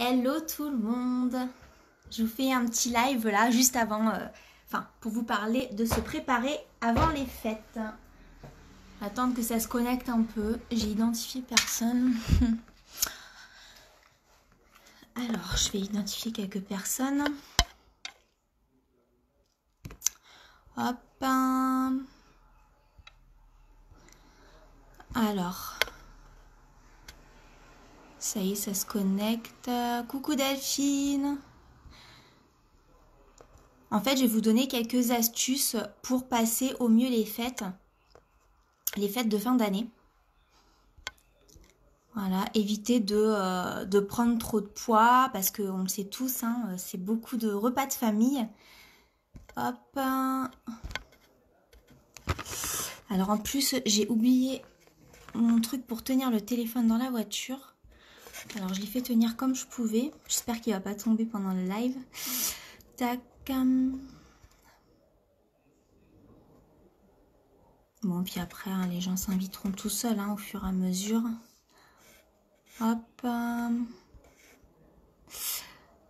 Hello tout le monde. Je vous fais un petit live là juste avant, pour vous parler de se préparer avant les fêtes. Attendre que ça se connecte un peu. J'ai identifié personne. Alors, je vais identifier quelques personnes. Hop. Alors. Ça y est, ça se connecte. Coucou Delphine. En fait, je vais vous donner quelques astuces pour passer au mieux les fêtes de fin d'année. Voilà, éviter de prendre trop de poids parce qu'on le sait tous, hein, c'est beaucoup de repas de famille. Hop. Alors en plus, j'ai oublié mon truc pour tenir le téléphone dans la voiture. Alors je l'ai fait tenir comme je pouvais. J'espère qu'il ne va pas tomber pendant le live. Tac. Bon, puis après, hein, les gens s'inviteront tout seuls hein, au fur et à mesure. Hop.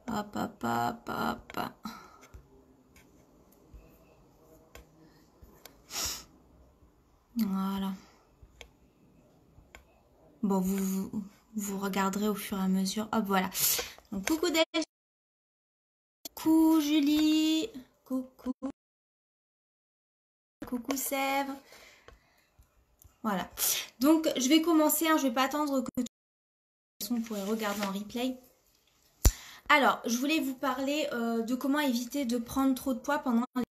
Hop, hop, hop, hop. Voilà. Bon, vous regarderez au fur et à mesure. Hop, voilà. Donc, coucou Delphine. Coucou Julie. Coucou. Coucou Sèvres. Voilà. Donc, je vais commencer. Hein, je ne vais pas attendre que vous pourrez regarder en replay. Alors, je voulais vous parler de comment éviter de prendre trop de poids pendant le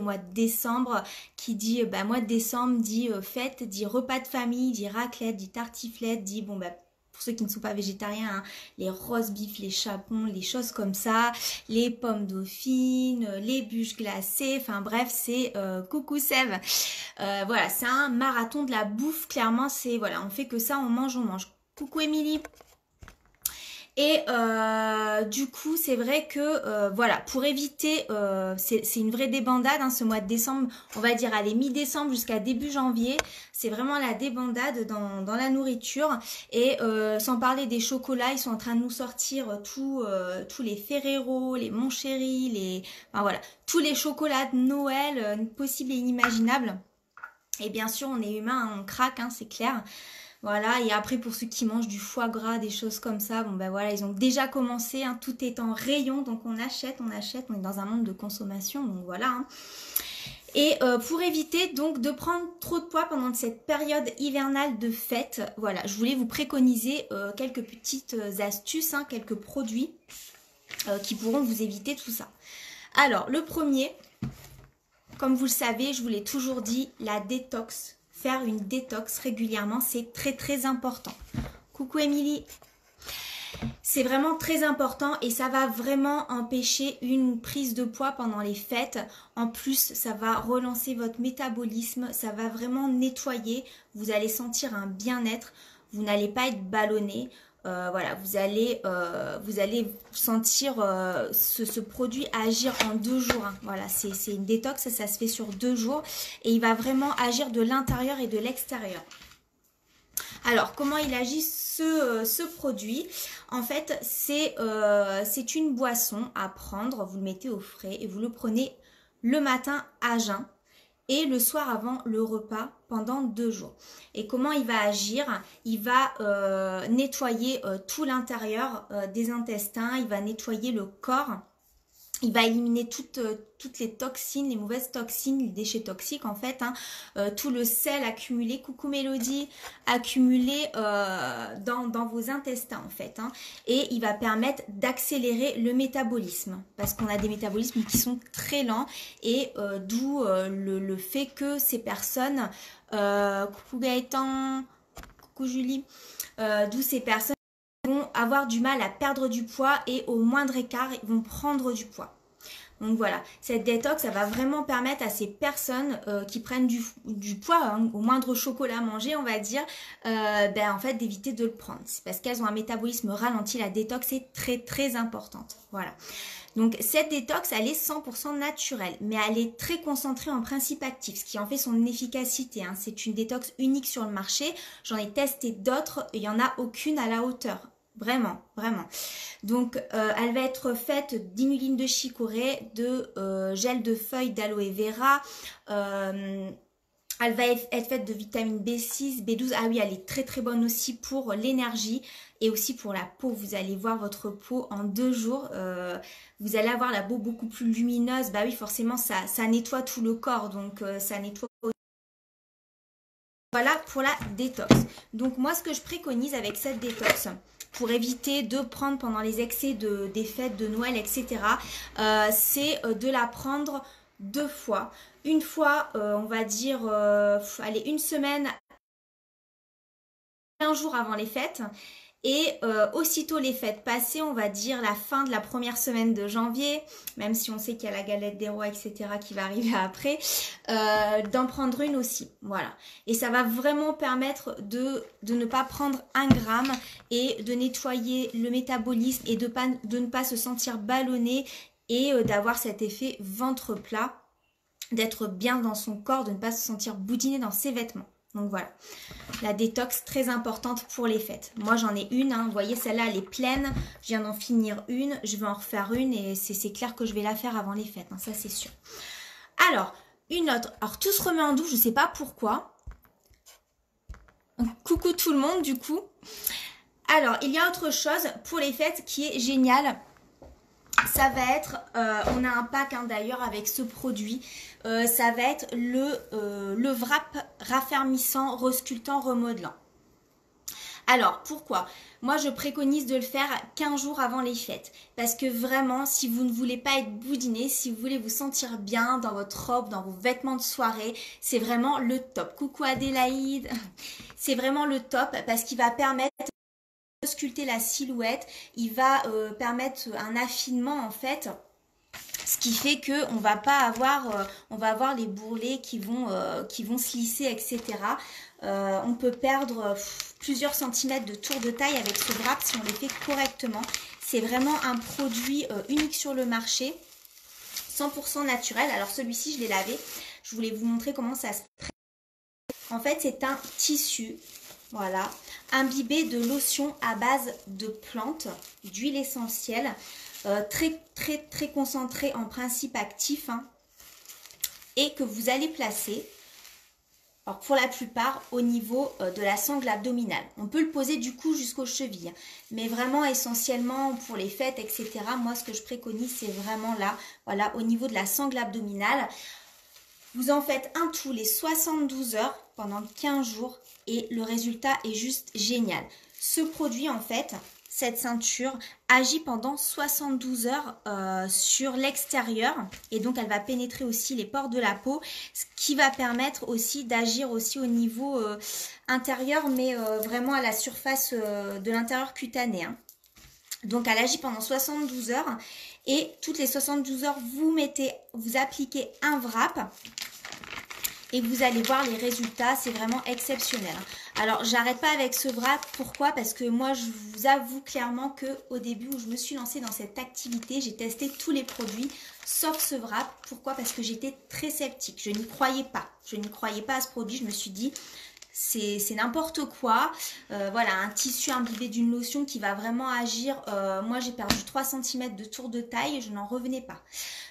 mois de décembre. Qui dit mois de décembre dit fête, dit repas de famille, dit raclette, dit tartiflette, dit pour ceux qui ne sont pas végétariens, hein, les roast beef, les chapons, les choses comme ça, les pommes dauphines, les bûches glacées, enfin bref, c'est coucou Sève. Voilà, c'est un marathon de la bouffe, clairement, c'est voilà, on fait que ça, on mange. Coucou Émilie. Et du coup, c'est vrai que voilà, pour éviter, c'est une vraie débandade hein, ce mois de décembre, on va dire allez mi-décembre jusqu'à début janvier, c'est vraiment la débandade dans la nourriture. Et sans parler des chocolats, ils sont en train de nous sortir tous les Ferrero, les Mon Chéri, voilà, tous les chocolats de Noël possibles et inimaginables. Et bien sûr, on est humain, on craque, hein, c'est clair. Voilà, et après pour ceux qui mangent du foie gras, des choses comme ça, voilà, ils ont déjà commencé, hein, tout est en rayon, donc on achète, on est dans un monde de consommation, donc voilà. Hein. Et pour éviter donc de prendre trop de poids pendant cette période hivernale de fête, voilà, je voulais vous préconiser quelques petites astuces, hein, quelques produits qui pourront vous éviter tout ça. Alors, le premier, comme vous le savez, je vous l'ai toujours dit, la détox. Faire une détox régulièrement, c'est très très important. Coucou Émilie. C'est vraiment très important et ça va vraiment empêcher une prise de poids pendant les fêtes. En plus, ça va relancer votre métabolisme, ça va vraiment nettoyer. Vous allez sentir un bien-être, vous n'allez pas être ballonné. Voilà, vous allez sentir ce produit agir en 2 jours. Hein. Voilà, c'est une détox, ça se fait sur 2 jours et il va vraiment agir de l'intérieur et de l'extérieur. Alors, comment il agit ce produit? En fait, c'est une boisson à prendre, vous le mettez au frais et vous le prenez le matin à jeun. Et le soir avant le repas pendant 2 jours. Et comment il va agir? Il va nettoyer tout l'intérieur des intestins, il va nettoyer le corps, il va éliminer toutes les toxines, les mauvaises toxines, les déchets toxiques en fait, hein, tout le sel accumulé, coucou Mélodie, accumulé dans vos intestins en fait. Hein, et il va permettre d'accélérer le métabolisme parce qu'on a des métabolismes qui sont très lents et d'où le fait que ces personnes, coucou Gaëtan, coucou Julie, d'où ces personnes vont avoir du mal à perdre du poids et au moindre écart, ils vont prendre du poids. Donc voilà, cette détox, ça va vraiment permettre à ces personnes qui prennent du poids, hein, au moindre chocolat à manger, on va dire, en fait, d'éviter de le prendre. C'est parce qu'elles ont un métabolisme ralenti, la détox est très très importante. Voilà. Donc cette détox, elle est 100% naturelle, mais elle est très concentrée en principes actifs, ce qui en fait son efficacité. Hein. C'est une détox unique sur le marché. J'en ai testé d'autres, il n'y en a aucune à la hauteur Vraiment, vraiment. Donc, elle va être faite d'inuline de chicorée, de gel de feuilles d'aloe vera. Elle va être faite de vitamine B6, B12. Ah oui, elle est très très bonne aussi pour l'énergie et aussi pour la peau. Vous allez voir votre peau en 2 jours. Vous allez avoir la peau beaucoup plus lumineuse. Bah oui, forcément, ça nettoie tout le corps. Donc, ça nettoie. Voilà pour la détox. Donc, moi, ce que je préconise avec cette détox, pour éviter de prendre pendant les excès des fêtes de Noël, etc., c'est de la prendre 2 fois. Une fois, on va dire, allez, une semaine, 15 jours avant les fêtes. Et aussitôt les fêtes passées, on va dire la fin de la première semaine de janvier, même si on sait qu'il y a la galette des rois, etc. qui va arriver après, d'en prendre une aussi. Voilà. Et ça va vraiment permettre de ne pas prendre 1 gramme et de nettoyer le métabolisme et de ne pas se sentir ballonné et d'avoir cet effet ventre plat, d'être bien dans son corps, de ne pas se sentir boudiné dans ses vêtements. Donc voilà, la détox très importante pour les fêtes. Moi j'en ai une, hein. Vous voyez celle-là elle est pleine, je viens d'en finir une, je vais en refaire une et c'est clair que je vais la faire avant les fêtes, hein, ça c'est sûr. Alors, une autre, alors tout se remet en doux, je ne sais pas pourquoi. Coucou tout le monde du coup. Alors, il y a autre chose pour les fêtes qui est génial. Ça va être, on a un pack hein, d'ailleurs avec ce produit, ça va être le wrap raffermissant, resculptant, remodelant. Alors, pourquoi? Moi, je préconise de le faire 15 jours avant les fêtes. Parce que vraiment, si vous ne voulez pas être boudiné, si vous voulez vous sentir bien dans votre robe, dans vos vêtements de soirée, c'est vraiment le top. Coucou Adélaïde. C'est vraiment le top parce qu'il va permettre sculpter la silhouette, il va permettre un affinement en fait, ce qui fait que on va pas avoir, on va avoir les bourrelets qui vont se lisser, etc. On peut perdre plusieurs centimètres de tour de taille avec ce wrap si on les fait correctement. C'est vraiment un produit unique sur le marché, 100% naturel. Alors celui-ci je l'ai lavé, je voulais vous montrer comment ça se traite. En fait c'est un tissu. Voilà, imbibé de lotion à base de plantes, d'huile essentielle, très très très concentrée en principe actif hein, et que vous allez placer, alors pour la plupart au niveau de la sangle abdominale. On peut le poser du coup jusqu'aux chevilles, mais vraiment essentiellement pour les fêtes, etc. Moi ce que je préconise c'est vraiment là, voilà, au niveau de la sangle abdominale. Vous en faites un tous les 72 heures pendant 15 jours et le résultat est juste génial. Ce produit en fait, cette ceinture, agit pendant 72 heures sur l'extérieur et donc elle va pénétrer aussi les pores de la peau, ce qui va permettre aussi d'agir aussi au niveau intérieur mais vraiment à la surface de l'intérieur cutané. Hein. Donc elle agit pendant 72 heures et toutes les 72 heures vous appliquez un wrap et vous allez voir les résultats, c'est vraiment exceptionnel. Alors j'arrête pas avec ce wrap, pourquoi? Parce que moi je vous avoue clairement que au début où je me suis lancée dans cette activité, j'ai testé tous les produits sauf ce wrap. Pourquoi? Parce que j'étais très sceptique, je n'y croyais pas. Je n'y croyais pas à ce produit, je me suis dit c'est n'importe quoi, voilà, un tissu imbibé d'une lotion qui va vraiment agir, moi j'ai perdu 3 cm de tour de taille et je n'en revenais pas.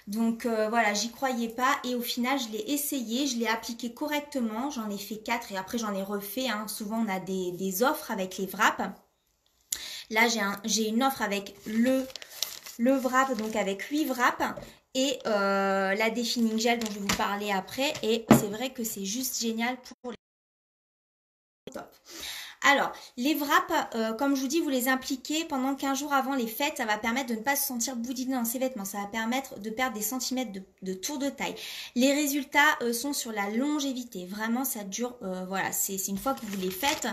Donc voilà, j'y croyais pas et au final je l'ai essayé, je l'ai appliqué correctement, j'en ai fait 4 et après j'en ai refait, hein. Souvent on a des offres avec les wraps. Là j'ai une offre avec le wrap, donc avec 8 wraps. Et la défining gel dont je vais vous parler après, et c'est vrai que c'est juste génial pour les top. Alors, les wraps, comme je vous dis, vous les impliquez pendant 15 jours avant les fêtes. Ça va permettre de ne pas se sentir boudiné dans ses vêtements. Ça va permettre de perdre des centimètres de tour de taille. Les résultats sont sur la longévité. Vraiment, ça dure, voilà, c'est une fois que vous les faites.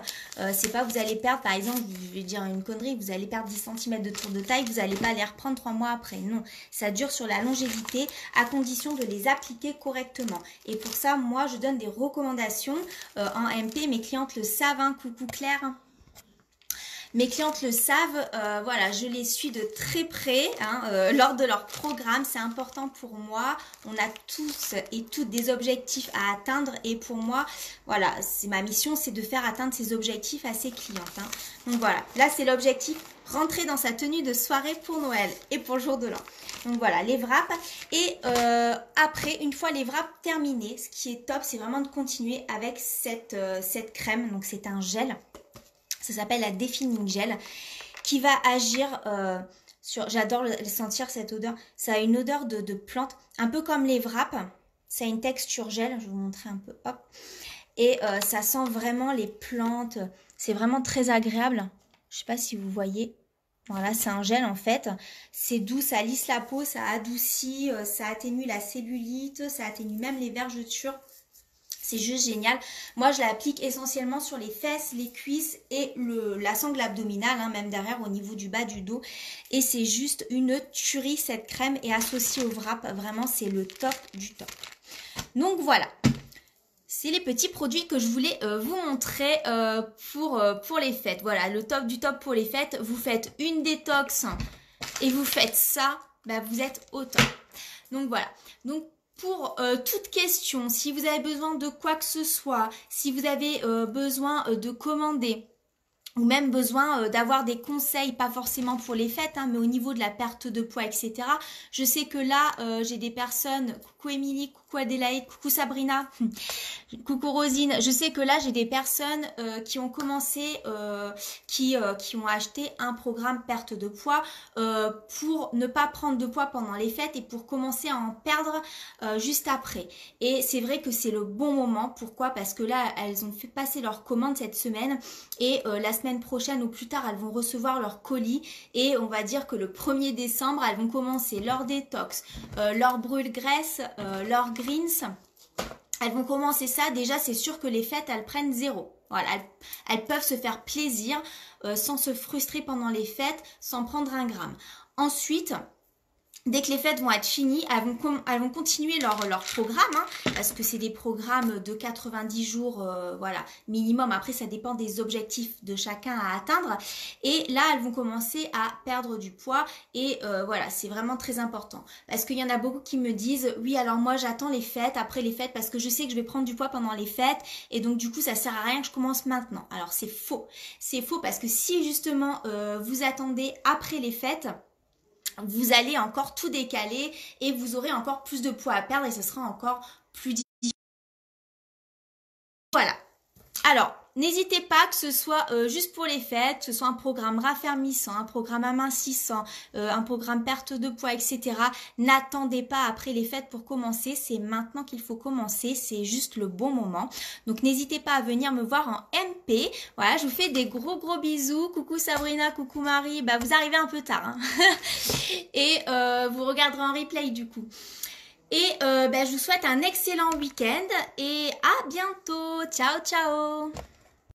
C'est pas vous allez perdre, par exemple, je vais dire une connerie, vous allez perdre 10 cm de tour de taille, vous n'allez pas les reprendre 3 mois après. Non, ça dure sur la longévité à condition de les appliquer correctement. Et pour ça, moi, je donne des recommandations en MP. Mes clientes le savent, hein, coucou Claire. Mes clientes le savent, voilà, je les suis de très près hein, lors de leur programme, c'est important pour moi. On a tous et toutes des objectifs à atteindre et pour moi, voilà, c'est ma mission, c'est de faire atteindre ces objectifs à ses clientes. Hein. Donc voilà, là c'est l'objectif rentrer dans sa tenue de soirée pour Noël et pour le jour de l'an. Donc voilà, les wraps. Et après, une fois les wraps terminés, ce qui est top, c'est vraiment de continuer avec cette crème. Donc c'est un gel, ça s'appelle la Defining Gel, qui va agir sur... J'adore le sentir, cette odeur. Ça a une odeur de plante, un peu comme les wraps. Ça a une texture gel, je vais vous montrer un peu. Hop. Et ça sent vraiment les plantes. C'est vraiment très agréable. Je ne sais pas si vous voyez. Voilà, c'est un gel en fait. C'est doux, ça lisse la peau, ça adoucit, ça atténue la cellulite, ça atténue même les vergetures. C'est juste génial. Moi, je l'applique essentiellement sur les fesses, les cuisses et la sangle abdominale, hein, même derrière au niveau du bas du dos. Et c'est juste une tuerie cette crème, et associée au wrap, vraiment c'est le top du top. Donc voilà. C'est les petits produits que je voulais vous montrer pour les fêtes. Voilà, le top du top pour les fêtes. Vous faites une détox et vous faites ça, bah, vous êtes au top. Donc voilà. Donc pour toute question, si vous avez besoin de quoi que ce soit, si vous avez besoin de commander, ou même besoin d'avoir des conseils, pas forcément pour les fêtes, hein, mais au niveau de la perte de poids, etc. Je sais que là, j'ai des personnes, coucou Émilie, coucou Adélaïde, coucou Sabrina, coucou Rosine, je sais que là, j'ai des personnes qui ont commencé, qui ont acheté un programme perte de poids pour ne pas prendre de poids pendant les fêtes et pour commencer à en perdre juste après. Et c'est vrai que c'est le bon moment. Pourquoi? Parce que là, elles ont fait passer leur commande cette semaine, et la semaine prochaine ou plus tard, elles vont recevoir leur colis, et on va dire que le 1er décembre, elles vont commencer leur détox, leur brûle-graisse, leur greens. Elles vont commencer ça. Déjà, c'est sûr que les fêtes, elles prennent 0. Voilà, elles peuvent se faire plaisir sans se frustrer pendant les fêtes, sans prendre un gramme. Ensuite, dès que les fêtes vont être finies, elles vont continuer leur programme, hein, parce que c'est des programmes de 90 jours voilà, minimum. Après, ça dépend des objectifs de chacun à atteindre. Et là, elles vont commencer à perdre du poids. Et voilà, c'est vraiment très important. Parce qu'il y en a beaucoup qui me disent, oui, alors moi, j'attends les fêtes, après les fêtes, parce que je sais que je vais prendre du poids pendant les fêtes. Et donc, du coup, ça sert à rien que je commence maintenant. Alors, c'est faux. C'est faux parce que si, justement, vous attendez après les fêtes, vous allez encore tout décaler et vous aurez encore plus de poids à perdre, et ce sera encore plus difficile. Voilà. Alors, n'hésitez pas, que ce soit juste pour les fêtes, que ce soit un programme raffermissant, un programme amincissant, un programme perte de poids, etc. N'attendez pas après les fêtes pour commencer. C'est maintenant qu'il faut commencer. C'est juste le bon moment. Donc, n'hésitez pas à venir me voir en MP. Voilà, je vous fais des gros bisous. Coucou Sabrina, coucou Marie. Bah, vous arrivez un peu tard, hein. Et vous regarderez en replay du coup. Et je vous souhaite un excellent week-end et à bientôt. Ciao, ciao.